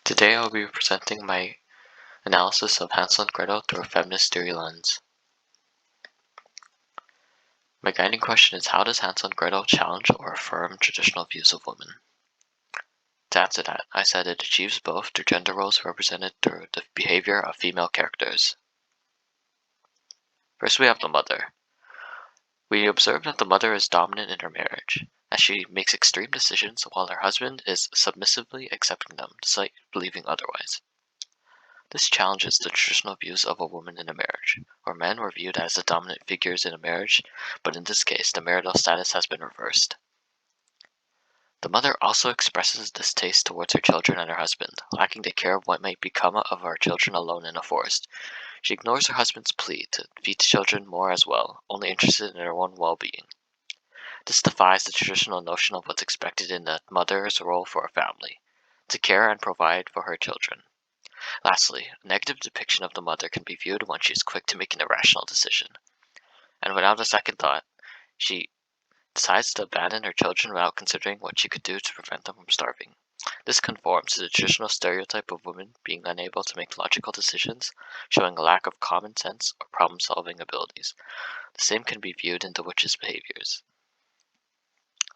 Today I'll be presenting my analysis of Hansel and Gretel through a feminist theory lens. My guiding question is, how does Hansel and Gretel challenge or affirm traditional views of women? To answer that, I said it achieves both through gender roles represented through the behavior of female characters. First we have the mother. We observe that the mother is dominant in her marriage, as she makes extreme decisions while her husband is submissively accepting them, despite believing otherwise. This challenges the traditional views of a woman in a marriage, where men were viewed as the dominant figures in a marriage, but in this case the marital status has been reversed. The mother also expresses distaste towards her children and her husband, lacking the care of what might become of her children alone in a forest. She ignores her husband's plea to feed the children more as well, only interested in her own well-being. This defies the traditional notion of what's expected in a mother's role for a family, to care and provide for her children. Lastly, a negative depiction of the mother can be viewed when she is quick to make an irrational decision, and without a second thought, she decides to abandon her children without considering what she could do to prevent them from starving. This conforms to the traditional stereotype of women being unable to make logical decisions, showing a lack of common sense or problem-solving abilities. The same can be viewed in the witch's behaviors.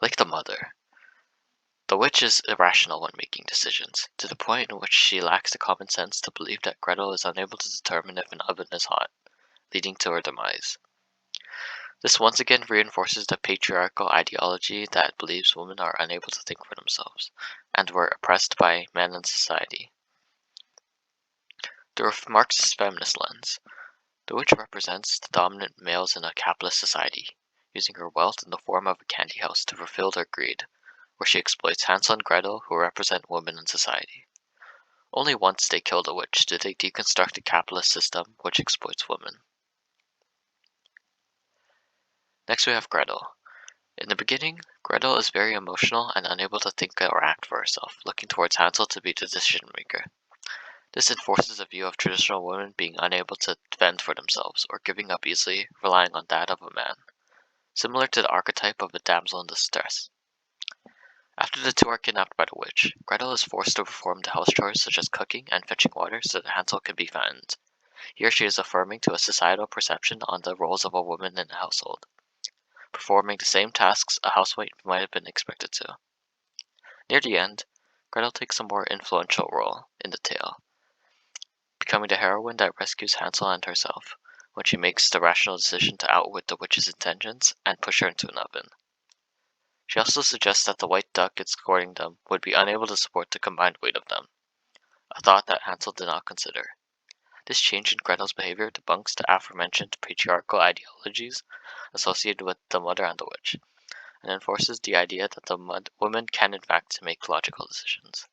Like the mother, the witch is irrational when making decisions, to the point in which she lacks the common sense to believe that Gretel is unable to determine if an oven is hot, leading to her demise. This once again reinforces the patriarchal ideology that believes women are unable to think for themselves, and were oppressed by men in society. Through a Marxist feminist lens, the witch represents the dominant males in a capitalist society, using her wealth in the form of a candy house to fulfill their greed, where she exploits Hansel and Gretel, who represent women in society. Only once they kill the witch do they deconstruct the capitalist system which exploits women. Next we have Gretel. In the beginning, Gretel is very emotional and unable to think or act for herself, looking towards Hansel to be the decision maker. This enforces a view of traditional women being unable to fend for themselves, or giving up easily, relying on that of a man, similar to the archetype of a damsel in distress. After the two are kidnapped by the witch, Gretel is forced to perform the house chores such as cooking and fetching water so that Hansel can be fattened. Here she is affirming to a societal perception on the roles of a woman in a household, performing the same tasks a housewife might have been expected to. Near the end, Gretel takes a more influential role in the tale, becoming the heroine that rescues Hansel and herself, when she makes the rational decision to outwit the witch's intentions and push her into an oven. She also suggests that the white duck escorting them would be unable to support the combined weight of them, a thought that Hansel did not consider. This change in Gretel's behavior debunks the aforementioned patriarchal ideologies associated with the mother and the witch, and enforces the idea that the woman can in fact make logical decisions.